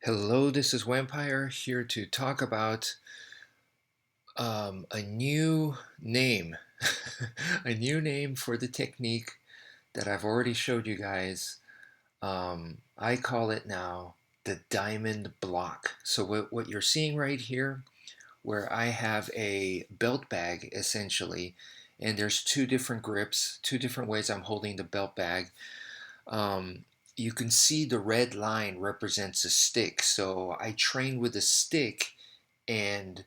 Hello, this is Wmpyr here to talk about a new name, a new name for the technique that I've already showed you guys. I call it now the diamond block. So what you're seeing right here, where I have a belt bag essentially, and there's two different grips, two different ways I'm holding the belt bag. Um, you can see the red line represents a stick. So I train with a stick, and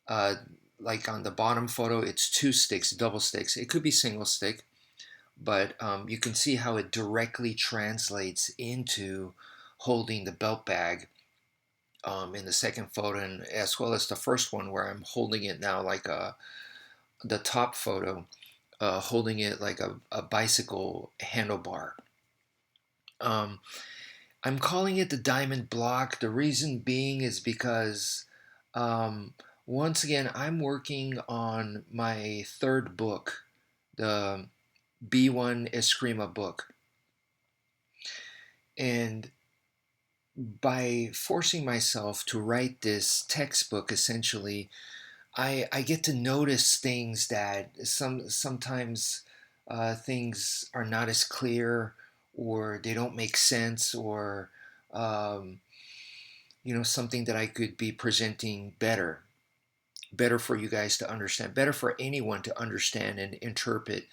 uh, like on the bottom photo, it's two sticks, double sticks. It could be single stick, but you can see how it directly translates into holding the belt bag in the second photo, and as well as the first one where I'm holding it now like the top photo, holding it like a bicycle handlebar. Um, I'm calling it the diamond block. The reason being is because um, once again, I'm working on my third book, the B1 Escrima book. And by forcing myself to write this textbook, essentially, I get to notice things that sometimes things are not as clear, or they don't make sense, or um, something that I could be presenting better for you guys to understand, better for anyone to understand and interpret.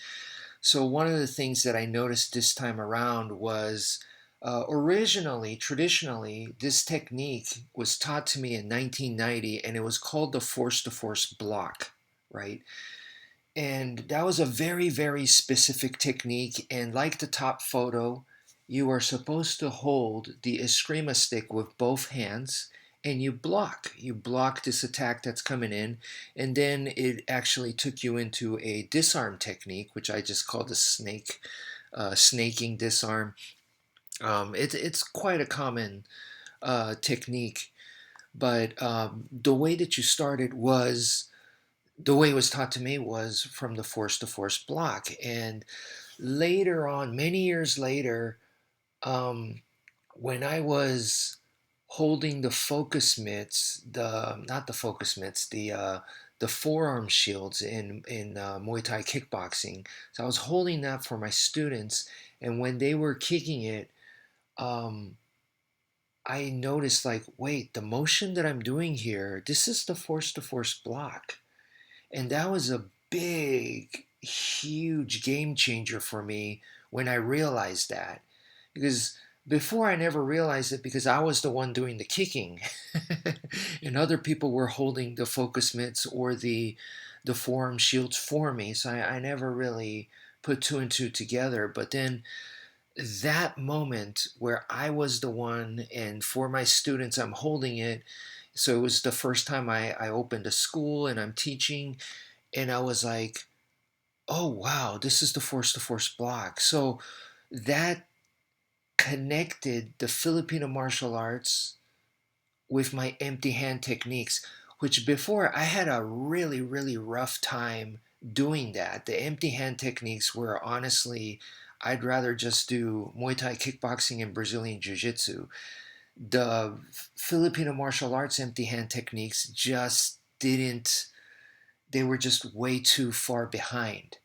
So one of the things that I noticed this time around was originally, traditionally, this technique was taught to me in 1990, and it was called the force-to-force block, right? And that was a very, very specific technique. And like the top photo, you are supposed to hold the Escrima stick with both hands, and you block. You block this attack that's coming in. And then it actually took you into a disarm technique, which I just call the snaking disarm. It's quite a common technique. But the way that you started was the way it was taught to me was from the force to force block. And later on, many years later, um, when I was holding the focus mitts, the not the focus mitts, the forearm shields in Muay Thai kickboxing. So I was holding that for my students, and when they were kicking it, um, I noticed, like, wait, the motion that I'm doing here, this is the force to force block. And that was a big, huge game changer for me when I realized that. Because before I never realized it because I was the one doing the kicking. And other people were holding the focus mitts or the forearm shields for me. So I never really put two and two together. But then that moment where I was the one, and for my students I'm holding it. So it was the first time I opened a school and I'm teaching, and I was like, oh wow, this is the force to force block. So that connected the Filipino martial arts with my empty hand techniques, which before I had a really, really rough time doing that. The empty hand techniques were honestly, I'd rather just do Muay Thai kickboxing and Brazilian Jiu Jitsu. The Filipino martial arts empty hand techniques just didn't, they were just way too far behind.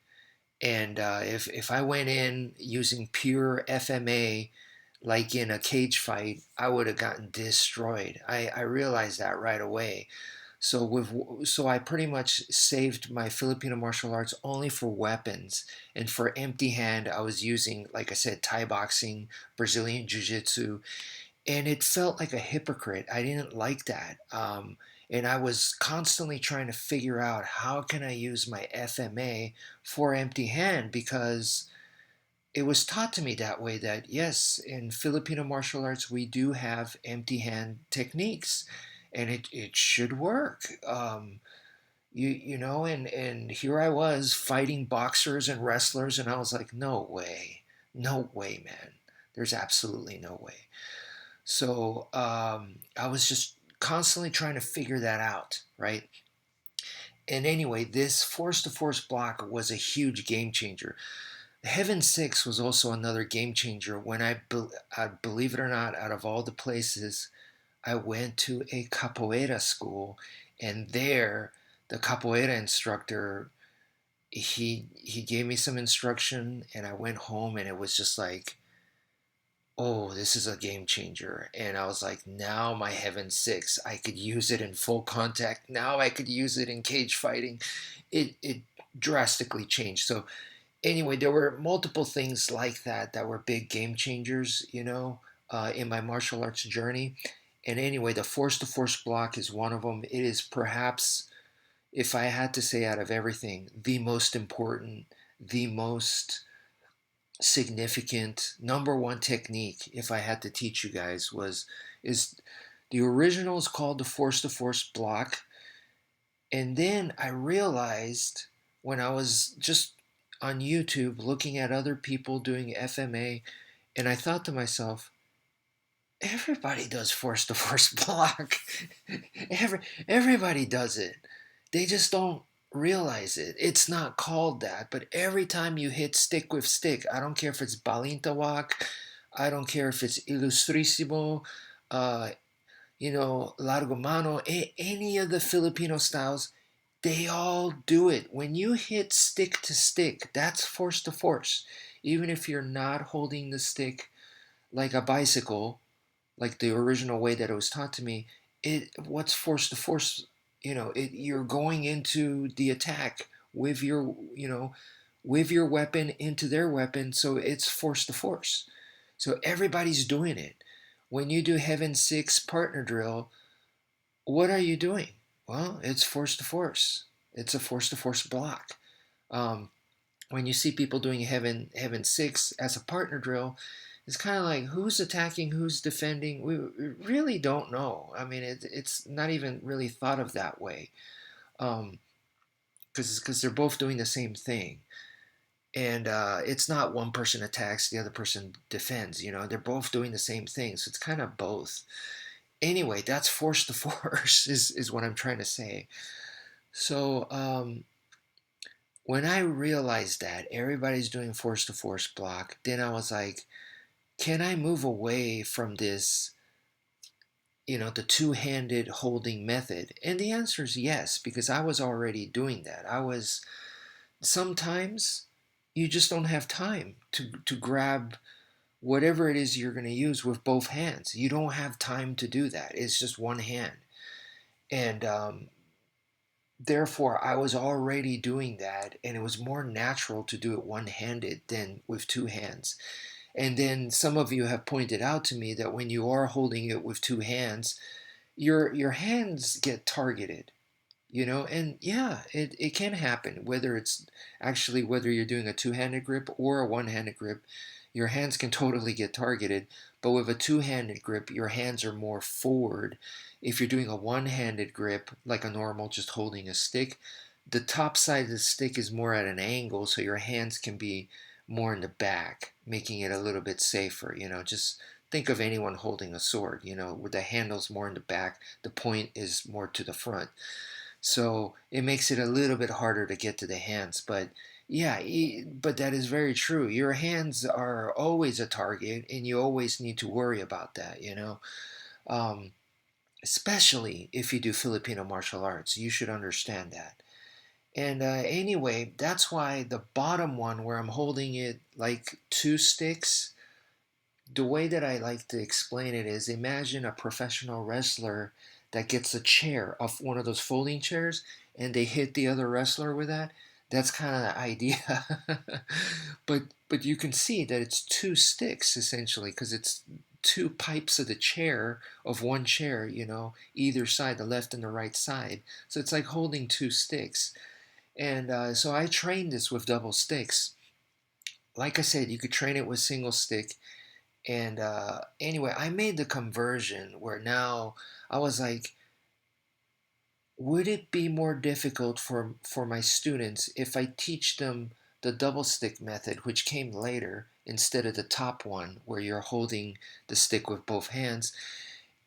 And if I went in using pure FMA, like in a cage fight, I would have gotten destroyed. I realized that right away. So I pretty much saved my Filipino martial arts only for weapons, and for empty hand, I was using, like I said, Thai boxing, Brazilian Jiu Jitsu, and it felt like a hypocrite. I didn't like that. And I was constantly trying to figure out how can I use my FMA for empty hand, because it was taught to me that way, that yes, in Filipino martial arts we do have empty hand techniques, and it should work. And here I was fighting boxers and wrestlers, and I was like, no way, man. There's absolutely no way. So I was just constantly trying to figure that out, right? And anyway, this force to force block was a huge game changer. Heaven 6 was also another game changer when I believe it or not, out of all the places, I went to a capoeira school, and there, the capoeira instructor, he gave me some instruction, and I went home, and it was just like, oh, this is a game changer. And I was like, now my Heaven 6, I could use it in full contact. Now I could use it in cage fighting. It drastically changed. So anyway, there were multiple things like that that were big game changers, in my martial arts journey. And anyway, the force to force block is one of them. It is perhaps, if I had to say out of everything, the most important, the most significant number one technique, if I had to teach you guys, was is the original is called the force to force block. And then I realized, when I was just on YouTube looking at other people doing FMA, and I thought to myself, everybody does force to force block. Everybody does it. They just don't realize it. It's not called that, but every time you hit stick with stick, I don't care if it's balintawak, I don't care if it's ilustrísimo, uh, largo mano, any of the Filipino styles, they all do it. When you hit stick to stick, that's force to force. Even if you're not holding the stick like a bicycle, like the original way that it was taught to me, what's force to force? You're going into the attack with your weapon into their weapon, so it's force to force. So everybody's doing it. When you do Heaven 6 partner drill, what are you doing? Well, it's force to force. It's a force to force block. Um, when you see people doing Heaven 6 as a partner drill, it's kind of like, who's attacking, who's defending. We really don't know. I mean, it's not even really thought of that way, because they're both doing the same thing. And it's not one person attacks, the other person defends. They're both doing the same thing, so it's kind of both. Anyway, that's force to force is what I'm trying to say. So when I realized that everybody's doing force to force block, then I was like, can I move away from this, the two-handed holding method? And the answer is yes, because I was already doing that. Sometimes you just don't have time to grab whatever it is you're going to use with both hands. You don't have time to do that. It's just one hand. And therefore, I was already doing that, and it was more natural to do it one-handed than with two hands. And then some of you have pointed out to me that when you are holding it with two hands, your hands get targeted, and yeah, it can happen, whether you're doing a two-handed grip or a one-handed grip, your hands can totally get targeted. But with a two-handed grip, your hands are more forward. If you're doing a one-handed grip, like a normal just holding a stick, the top side of the stick is more at an angle, so your hands can be more in the back, making it a little bit safer. Just think of anyone holding a sword, with the handles more in the back, the point is more to the front. So it makes it a little bit harder to get to the hands. But yeah, but that is very true. Your hands are always a target, and you always need to worry about that. Um, Especially if you do Filipino martial arts. You should understand that. And anyway, that's why the bottom one, where I'm holding it like two sticks, the way that I like to explain it is, imagine a professional wrestler that gets a chair, off one of those folding chairs, and they hit the other wrestler with that. That's kind of the idea. but you can see that it's two sticks essentially, because it's two pipes of the chair, of one chair, either side, the left and the right side. So it's like holding two sticks. And so I trained this with double sticks. Like I said, you could train it with single stick. And anyway, I made the conversion where now I was like, would it be more difficult for my students if I teach them the double stick method, which came later, instead of the top one where you're holding the stick with both hands?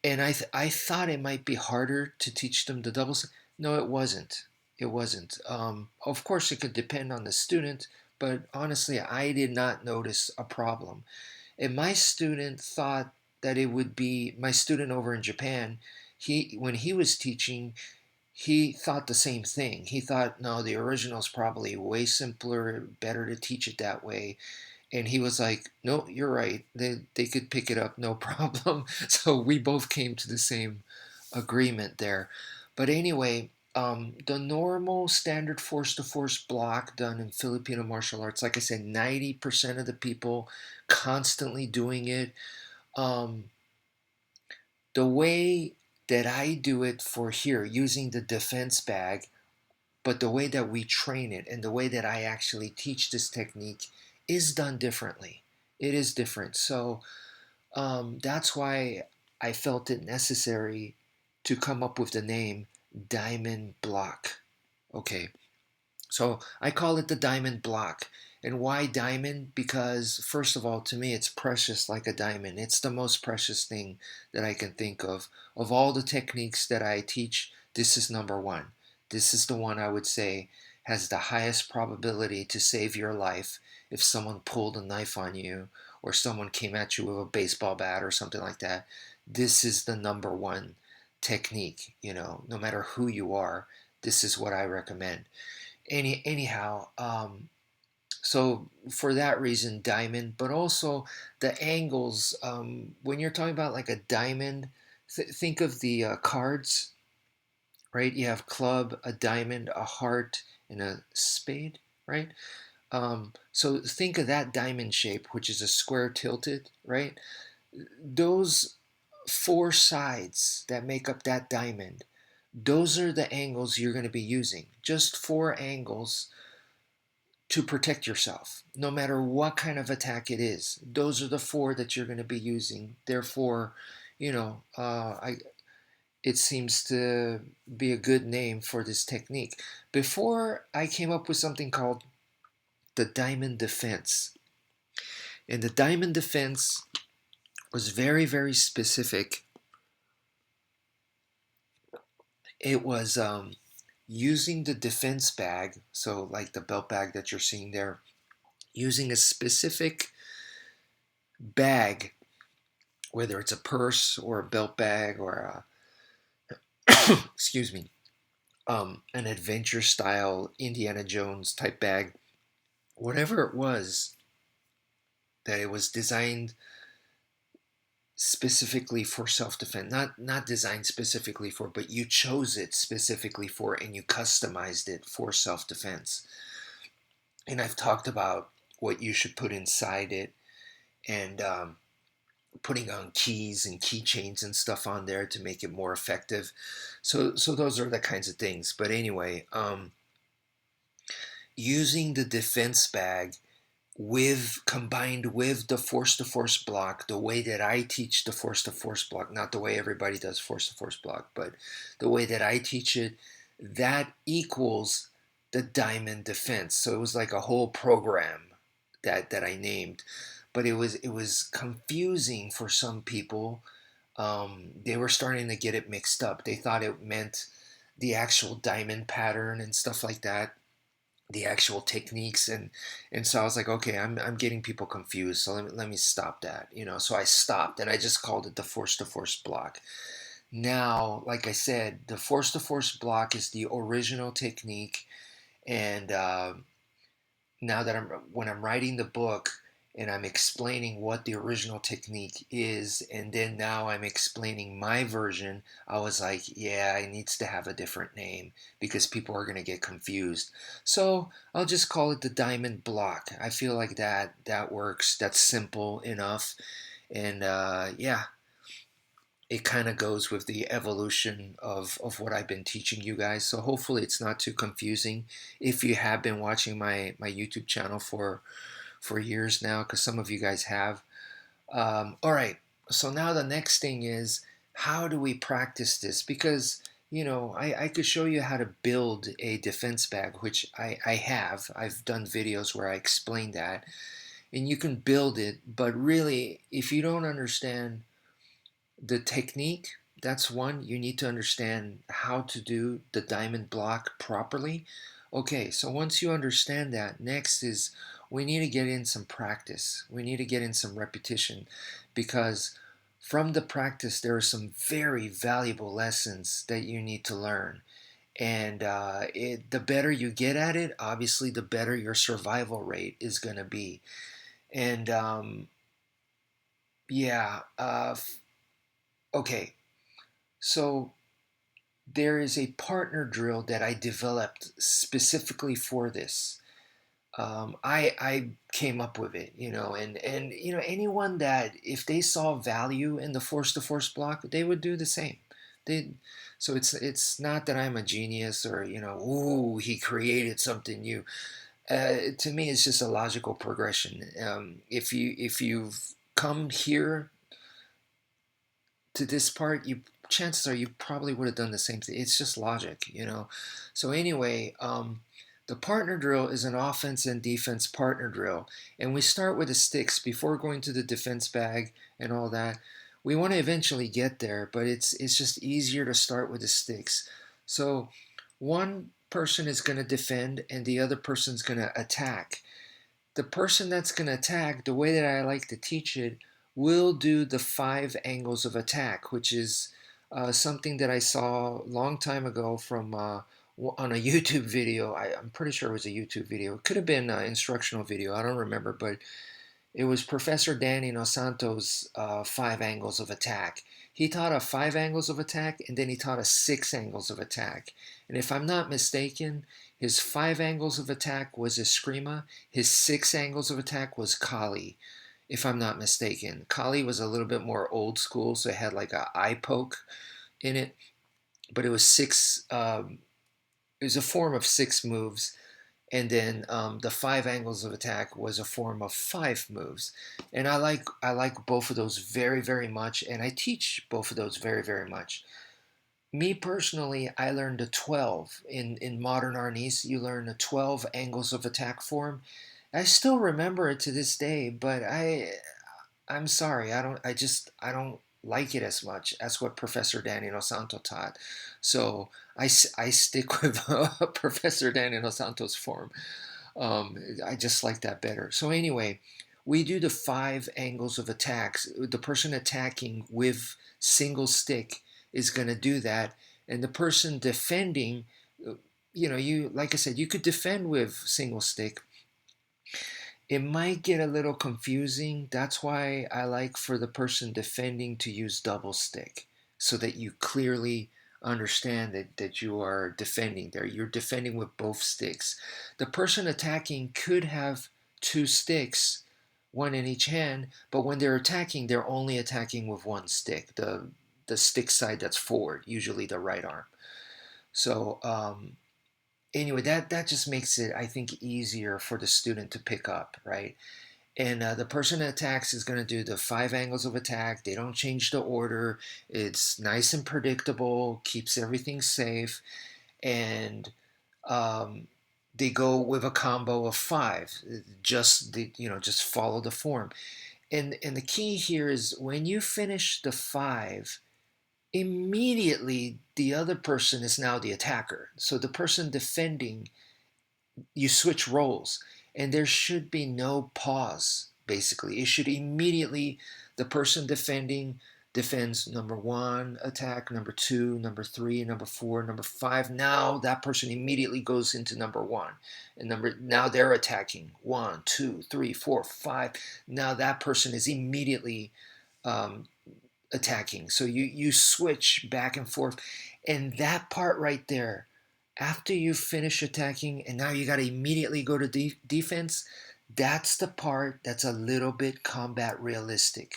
And I thought it might be harder to teach them the double stick. No, it wasn't. It wasn't. Of course, it could depend on the student, but honestly, I did not notice a problem. And my student thought that it would be my student over in Japan. When he was teaching, he thought the same thing. He thought, no, the original is probably way simpler, better to teach it that way. And he was like, no, you're right. They could pick it up, no problem. So we both came to the same agreement there. But anyway, the normal standard force to force block done in Filipino martial arts, like I said, 90% of the people constantly doing it. Um, the way that I do it for here, using the defense bag, but the way that we train it and the way that I actually teach this technique is done differently. It is different. So that's why I felt it necessary to come up with the name Diamond Block. Okay, so I call it the diamond block. And why diamond? Because, first of all, to me, it's precious like a diamond. It's the most precious thing that I can think of. Of all the techniques that I teach, this is number one. This is the one I would say has the highest probability to save your life if someone pulled a knife on you or someone came at you with a baseball bat or something like that. This is the number one technique, no matter who you are. This is what I recommend. Anyhow, so for that reason, diamond, but also the angles. When you're talking about like a diamond, think of the cards, right? You have club, a diamond, a heart, and a spade, right? So think of that diamond shape, which is a square tilted, right? Those four sides that make up that diamond, those are the angles you're going to be using. Just four angles to protect yourself, no matter what kind of attack it is. Those are the four that you're going to be using. Therefore, it seems to be a good name for this technique. Before, I came up with something called the diamond defense. And the diamond defense was very, very specific. It was using the defense bag, so like the belt bag that you're seeing there, using a specific bag, whether it's a purse or a belt bag or excuse me, an adventure style Indiana Jones type bag, whatever it was, that it was designed specifically for self-defense, not designed specifically for, but you chose it specifically for and you customized it for self-defense. And I've talked about what you should put inside it, and putting on keys and keychains and stuff on there to make it more effective. So those are the kinds of things. But anyway, using the defense bag with combined with the force to force block, the way that I teach the force to force block, not the way everybody does force to force block, but the way that I teach it, that equals the diamond defense. So it was like a whole program that I named, but it was confusing for some people. They were starting to get it mixed up. They thought it meant the actual diamond pattern and stuff like that, the actual techniques, and so I was like, okay, I'm getting people confused, so let me stop that, so I stopped and I just called it the force to force block. Now, like I said, the force to force block is the original technique, and now that when I'm writing the book and I'm explaining what the original technique is, and then now I'm explaining my version, I was like, yeah, it needs to have a different name because people are going to get confused. So I'll just call it the diamond block. I feel like that works. That's simple enough. And yeah, it kind of goes with the evolution of what I've been teaching you guys. So hopefully it's not too confusing if you have been watching my YouTube channel for years now, because some of you guys have. All right, so now the next thing is, how do we practice this? Because, I could show you how to build a defense bag, which I have. I've done videos where I explain that. And you can build it, but really, if you don't understand the technique, that's one. You need to understand how to do the diamond block properly. Okay, so once you understand that, next is we need to get in some practice. We need to get in some repetition, because from the practice, there are some very valuable lessons that you need to learn. And the better you get at it, obviously, the better your survival rate is going to be. And yeah, okay. So there is a partner drill that I developed specifically for this. I came up with it, and anyone that if they saw value in the force to force block, they would do the same. They so it's not that I'm a genius or ooh, he created something new. To me, it's just a logical progression. If you've come here to this part, you chances are you probably would have done the same thing. It's just logic. So anyway, the partner drill is an offense and defense partner drill, and we start with the sticks before going to the defense bag and all that. We want to eventually get there, but it's just easier to start with the sticks. So one person is going to defend and the other person's going to attack. The person that's going to attack, the way that I like to teach it, will do the 5 angles of attack, which is something that I saw a long time ago from on a YouTube video. I'm pretty sure it was a YouTube video. It could have been an instructional video. I don't remember, but it was Professor Danny Dos Santos' 5 angles of attack. He taught us 5 angles of attack, and then he taught us 6 angles of attack. And if I'm not mistaken, his 5 angles of attack was Escrima. His 6 angles of attack was Kali, if I'm not mistaken. Kali was a little bit more old school, so it had like a eye poke in it, but it was six. It was a form of 6 moves, and then the 5 angles of attack was a form of 5 moves. And I like both of those very very much, and I teach both of those very very much. Me personally, I learned the 12 in modern Arnis. You learn the 12 angles of attack form. I still remember it to this day, but I'm sorry, I don't like it as much as what Professor Daniel Santo taught. So I stick with Professor Daniel Santo's form. I just like that better. So anyway, we do the 5 angles of attacks. The person attacking with single stick is going to do that, and the person defending, you like I said, you could defend with single stick. It might get a little confusing. That's why I like for the person defending to use double stick so that you clearly understand that you are defending there. You're defending with both sticks. The person attacking could have 2 sticks, one in each hand, but when they're attacking, they're only attacking with one stick, the stick side that's forward, usually the right arm. So anyway, that just makes it, I think, easier for the student to pick up, right? And the person that attacks is going to do the 5 angles of attack. They don't change the order. It's nice and predictable, keeps everything safe, and um, they go with a combo of 5. Just follow the form. And the key here is when you finish the 5, immediately the other person is now the attacker. So the person defending, you switch roles, and there should be no pause. Basically, it should immediately, the person defending defends number 1 attack, number 2, number 3, number 4, number 5. Now that person immediately goes into number 1, and now they're attacking 1, 2, 3, 4, 5. Now that person is immediately um, attacking. So you switch back and forth, and that part right there, after you finish attacking and now you got to immediately go to defense, that's the part that's a little bit combat realistic.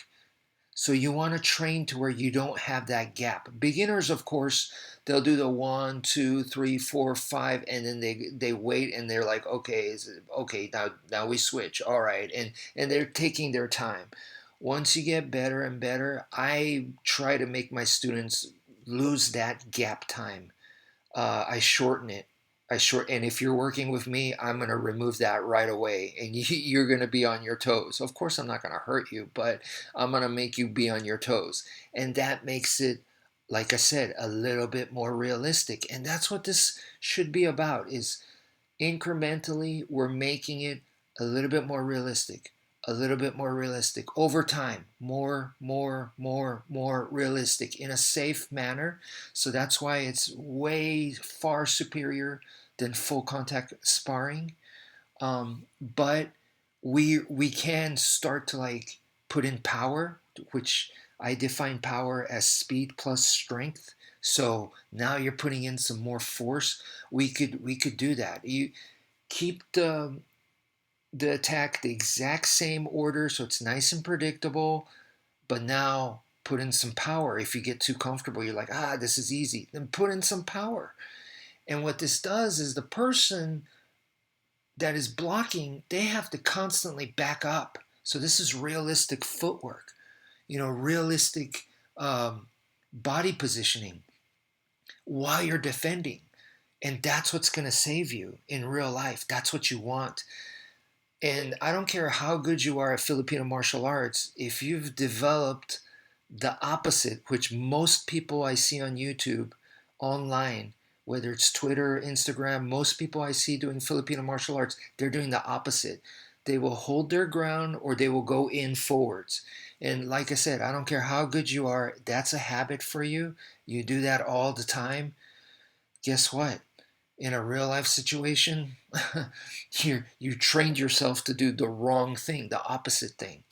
So you want to train to where you don't have that gap. Beginners, of course, they'll do the 1, 2, 3, 4, 5, and then they wait and they're like, okay, now we switch, all right, and they're taking their time. Once you get better and better, I try to make my students lose that gap time. I shorten it. And if you're working with me, I'm going to remove that right away, and you're going to be on your toes. Of course, I'm not going to hurt you, but I'm going to make you be on your toes, and that makes it, like I said, a little bit more realistic. And that's what this should be about: is incrementally we're making it a little bit more realistic. a little bit more realistic over time, more realistic in a safe manner. So that's why it's way far superior than full contact sparring. But we can start to like put in power, which I define power as speed plus strength. So now you're putting in some more force. We could do that. You keep the attack the exact same order, so it's nice and predictable. But now put in some power. If you get too comfortable, you're like, this is easy. Then put in some power. And what this does is the person that is blocking, they have to constantly back up. So this is realistic footwork, realistic um, body positioning while you're defending. And that's what's going to save you in real life. That's what you want. And I don't care how good you are at Filipino martial arts, if you've developed the opposite, which most people I see on YouTube, online, whether it's Twitter, Instagram, most people I see doing Filipino martial arts, they're doing the opposite. They will hold their ground or they will go in forwards. And like I said, I don't care how good you are, that's a habit for you. You do that all the time. Guess what? In a real life situation, you trained yourself to do the wrong thing, the opposite thing.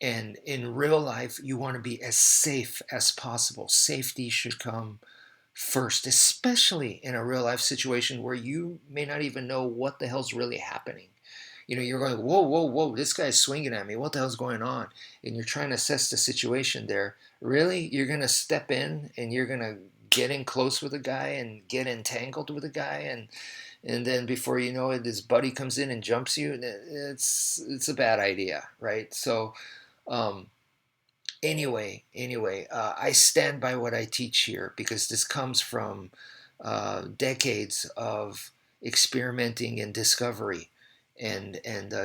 And in real life, you want to be as safe as possible. Safety should come first, especially in a real life situation where you may not even know what the hell's really happening. You're going, whoa, whoa, whoa, this guy's swinging at me. What the hell's going on? And you're trying to assess the situation there. Really? You're going to step in and you're going to get in close with a guy and get entangled with a guy, and then before you know it, his buddy comes in and jumps you. It's a bad idea, right? So um, anyway, I stand by what I teach here because this comes from decades of experimenting and discovery, and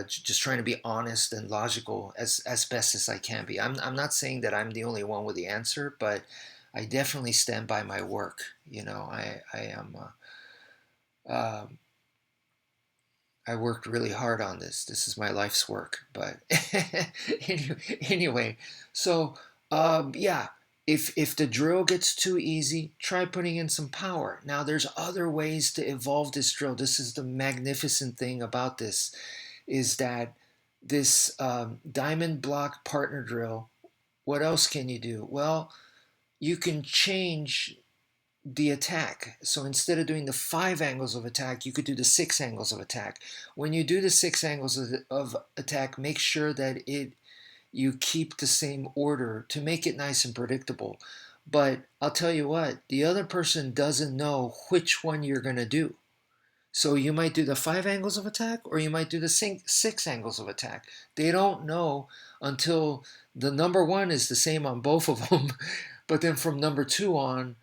just trying to be honest and logical as best as I can be. I'm not saying that I'm the only one with the answer, but I definitely stand by my work. I am. Um I worked really hard on this. This is my life's work. But anyway, so yeah, if the drill gets too easy, try putting in some power. Now there's other ways to evolve this drill. This is the magnificent thing about this, is that this diamond block partner drill. What else can you do? Well, you can change the attack. So instead of doing the 5 angles of attack, you could do the 6 angles of attack. When you do the 6 angles of attack, make sure that you keep the same order to make it nice and predictable. But I'll tell you what, the other person doesn't know which one you're going to do. So you might do the 5 angles of attack or you might do the 6 angles of attack. They don't know until the number 1 is the same on both of them. But then from number 2 on,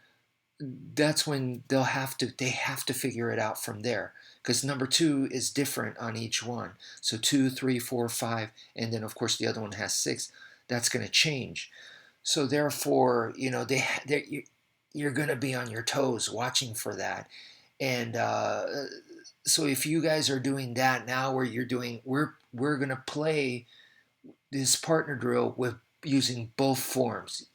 that's when they have to figure it out from there, because number 2 is different on each one. So 2, 3, 4, 5, and then of course the other one has 6. That's going to change. So therefore, you're going to be on your toes watching for that. And so if you guys are doing that now, where we're going to play this partner drill with using both forms.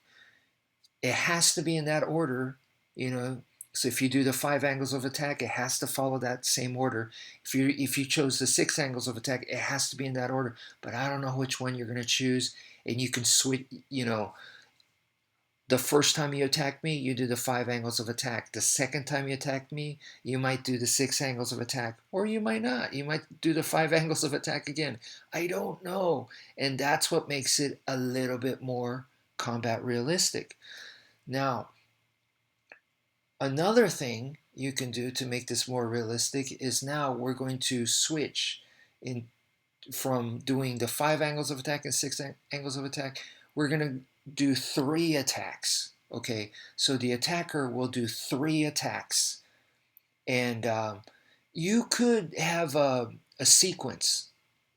It has to be in that order, you know. So if you do the 5 angles of attack, it has to follow that same order. If you chose the 6 angles of attack, it has to be in that order. But I don't know which one you're going to choose, and you can switch. The first time you attack me, you do the 5 angles of attack. The second time you attack me, you might do the 6 angles of attack, or you might not. You might do the 5 angles of attack again. I don't know, and that's what makes it a little bit more combat realistic. Now, another thing you can do to make this more realistic is now we're going to switch in from doing the 5 angles of attack and 6 angles of attack. We're going to do 3 attacks. Okay, so the attacker will do 3 attacks, and you could have a sequence,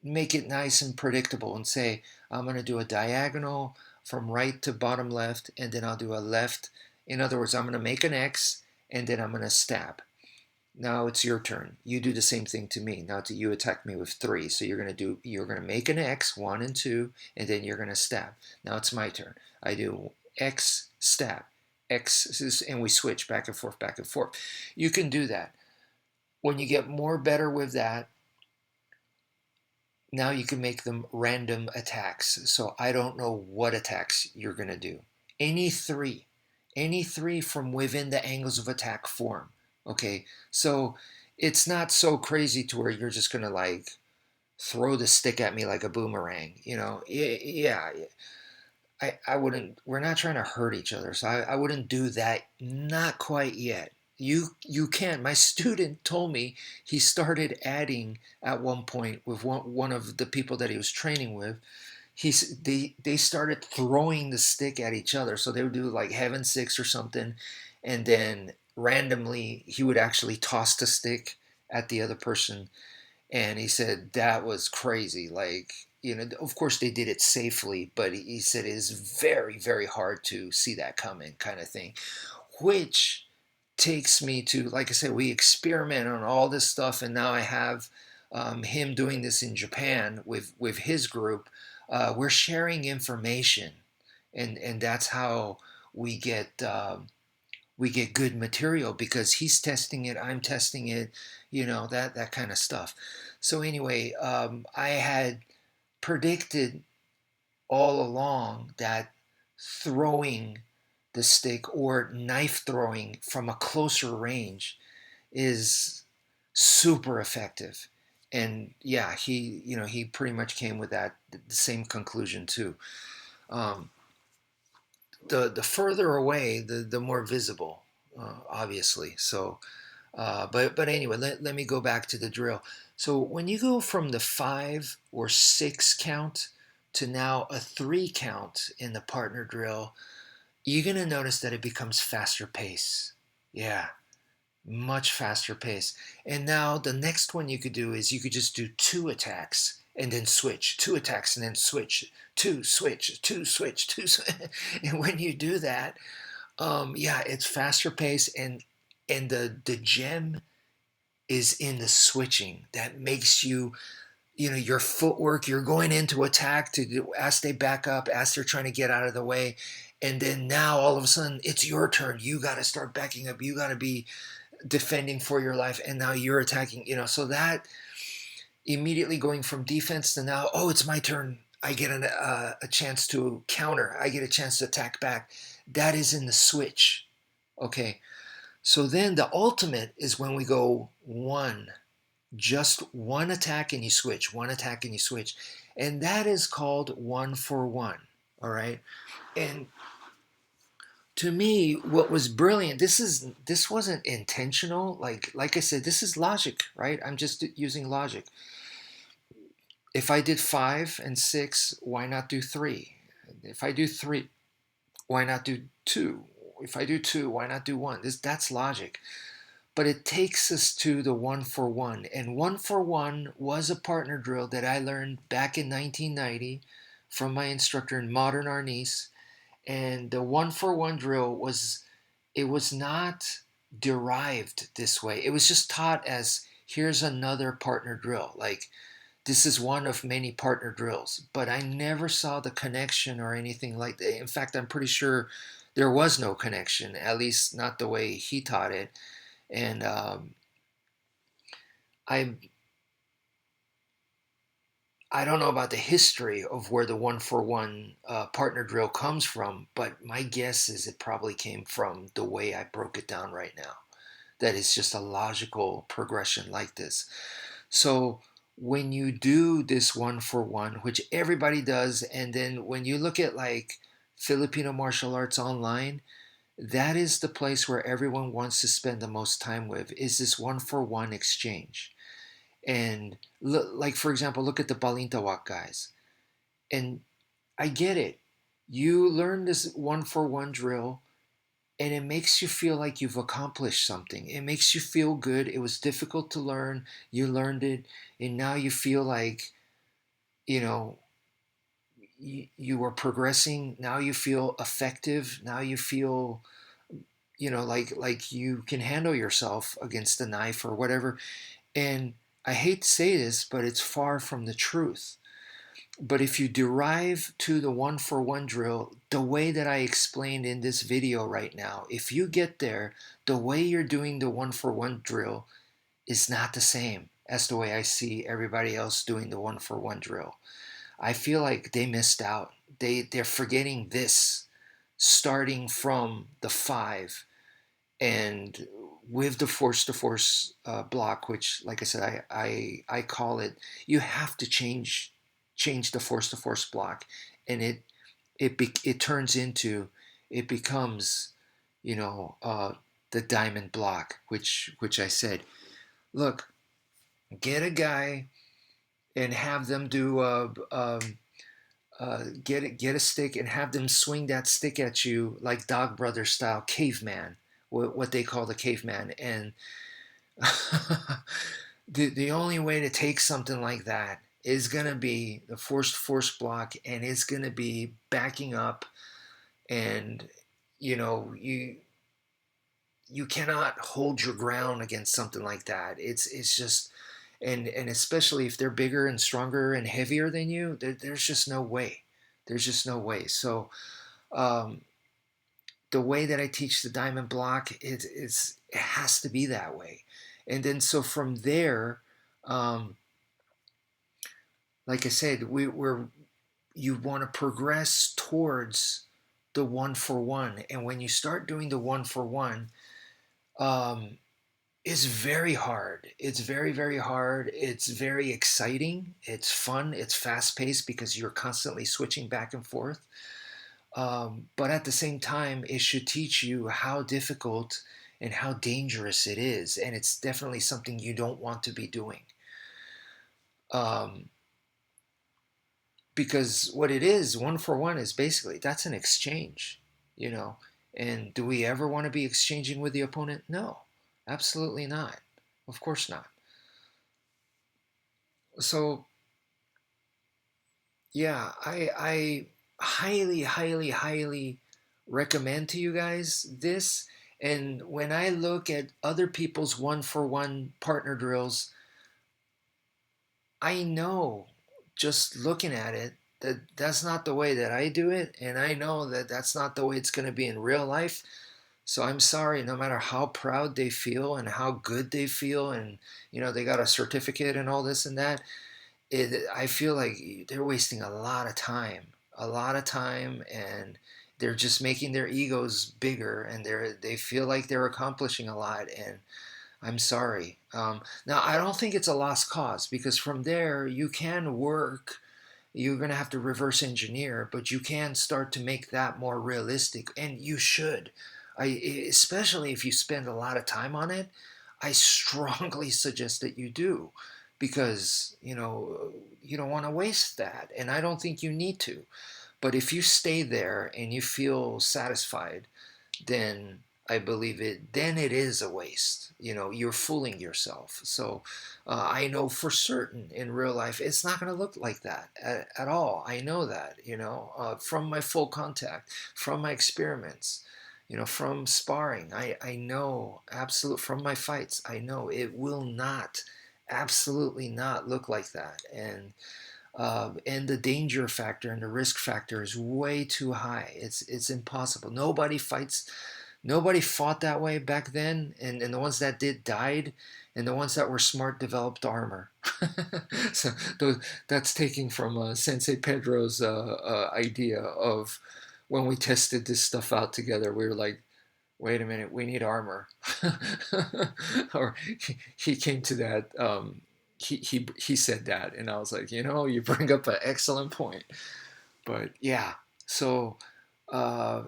make it nice and predictable, and say, I'm going to do a diagonal from right to bottom left, and then I'll do a left. In other words, I'm going to make an X, and then I'm going to stab. Now it's your turn. You do the same thing to me. Now you attack me with 3. So you're gonna make an X, 1 and 2, and then you're gonna stab. Now it's my turn. I do X, stab, X, and we switch back and forth, back and forth. You can do that. When you get more better with that, now you can make them random attacks. So I don't know what attacks you're gonna do. Any three, any three from within the angles of attack form. Okay, so it's not so crazy to where you're just gonna like throw the stick at me like a boomerang. Yeah, I wouldn't. We're not trying to hurt each other, so I wouldn't do that. Not quite yet. You can't. My student told me he started adding at one point with one of the people that he was training with. They started throwing the stick at each other. So they would do like heaven six or something, and then randomly he would actually toss the stick at the other person, and he said that was crazy. Like, of course they did it safely, but he said it is very, very hard to see that coming, kind of thing. Which takes me to, like I said, we experiment on all this stuff, and now I have him doing this in Japan with his group. We're sharing information, and that's how we get. We get good material because he's testing it, I'm testing it, that kind of stuff. So anyway, I had predicted all along that throwing the stick or knife throwing from a closer range is super effective. And yeah, he pretty much came with the same conclusion too. Um, the further away, the more visible, obviously. So, but anyway, let me go back to the drill. So when you go from the 5 or 6 count to now a 3 count in the partner drill, you're gonna notice that it becomes faster pace. Yeah, much faster pace. And now the next one you could do is you could just do 2 attacks and then switch, 2 attacks and then switch, 2 switch, 2 switch, 2 switch. And when you do that, yeah, it's faster pace, and the gem is in the switching that makes your footwork. You're going into attack as they back up, as they're trying to get out of the way, and then now all of a sudden it's your turn. You got to start backing up. You got to be defending for your life, and now you're attacking. So that immediately going from defense to now, oh, it's my turn. I get a chance to counter. I get a chance to attack back. That is in the switch. Okay. So then the ultimate is when we go just one attack and you switch, one attack and you switch. And that is called 1-for-1. All right. And to me, what was brilliant, this wasn't intentional. Like I said, this is logic, right? I'm just using logic. If I did 5 and 6, why not do 3? If I do 3, why not do 2? If I do 2, why not do 1? That's logic. But it takes us to the 1-for-1. And 1-for-1 was a partner drill that I learned back in 1990 from my instructor in modern Arnis. And the 1-for-1 drill it was not derived this way. It was just taught as here's another partner drill. Like, this is one of many partner drills, but I never saw the connection or anything like that. In fact, I'm pretty sure there was no connection, at least not the way he taught it. And I I don't know about the history of where the 1-for-1 partner drill comes from, but my guess is it probably came from the way I broke it down right now. That it's just a logical progression like this. So when you do this 1-for-1, which everybody does, and then when you look at like Filipino martial arts online, that is the place where everyone wants to spend the most time with, is this 1-for-1 exchange. And like, for example, look at the Balintawak guys. And I get it. You learn this 1-for-1 drill, and it makes you feel like you've accomplished something. It makes you feel good. It was difficult to learn. You learned it, and now you feel like, you know, you were progressing. Now you feel effective. Now you feel, like you can handle yourself against a knife or whatever. And I hate to say this, but it's far from the truth. But if you derive to the 1-for-1 drill the way that I explained in this video right now, if you get there, the way you're doing the 1-for-1 drill is not the same as the way I see everybody else doing the 1-for-1 drill. I feel like they missed out. They're forgetting this, starting from the 5 and with the force to force block, which, like I said, I call it. You have to change the force to force block, and it turns into, it becomes, you know, the diamond block, which I said, look, get a guy and have them do get a stick and have them swing that stick at you like Dog Brother style, caveman, what they call the caveman. And the only way to take something like that is going to be the force block, and it's going to be backing up. And you know, you cannot hold your ground against something like that. It's just, and especially if they're bigger and stronger and heavier than you, there's just no way. There's just no way. So um, the way that I teach the diamond block, it has to be that way. And then so from there, um, like I said, we're you want to progress towards the 1-for-1. And when you start doing the 1-for-1, um, it's very hard. It's very, very hard. It's very exciting. It's fun. It's fast paced because you're constantly switching back and forth. But at the same time, it should teach you how difficult and how dangerous it is. And it's definitely something you don't want to be doing. Um, because what it is, 1-for-1, is basically that's an exchange, you know. And do we ever want to be exchanging with the opponent? No, absolutely not. Of course not. So yeah, I highly, highly, highly recommend to you guys this. And when I look at other people's 1-for-1 partner drills, I know, just looking at it, that that's not the way that I do it, and I know that that's not the way it's going to be in real life. So I'm sorry, no matter how proud they feel and how good they feel, and they got a certificate and all this and that, I feel like they're wasting a lot of time, and they're just making their egos bigger, and they feel like they're accomplishing a lot, and I'm sorry. Now, I don't think it's a lost cause, because from there you can work. You're going to have to reverse engineer, but you can start to make that more realistic, and you should. Especially if you spend a lot of time on it, I strongly suggest that you do, because you don't want to waste that, and I don't think you need to. But if you stay there and you feel satisfied, then I believe it. Then it is a waste. You're fooling yourself. So I know for certain in real life it's not going to look like that at all. I know that. From my full contact, from my experiments, from sparring. I know absolute from my fights. I know it will not, absolutely not look like that. And the danger factor and the risk factor is way too high. It's impossible. Nobody fought that way back then, and the ones that did died, and the ones that were smart developed armor. So that's taking from Sensei Pedro's idea of, when we tested this stuff out together, we were like, wait a minute, we need armor. Or he came to that, he said that, and I was like, you bring up an excellent point. But yeah, so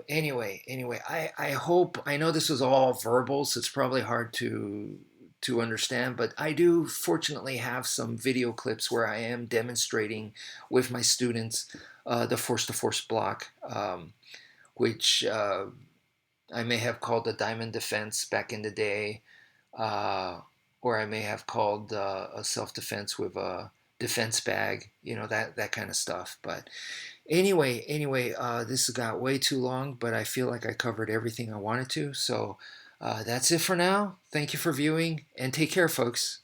anyway, I hope, I know this was all verbal, so it's probably hard to understand, but I do fortunately have some video clips where I am demonstrating with my students the force to force block, which I may have called the diamond defense back in the day, uh, or I may have called a self defense with a defense bag, that kind of stuff. But anyway, this got way too long, but I feel like I covered everything I wanted to. So that's it for now. Thank you for viewing, and take care, folks.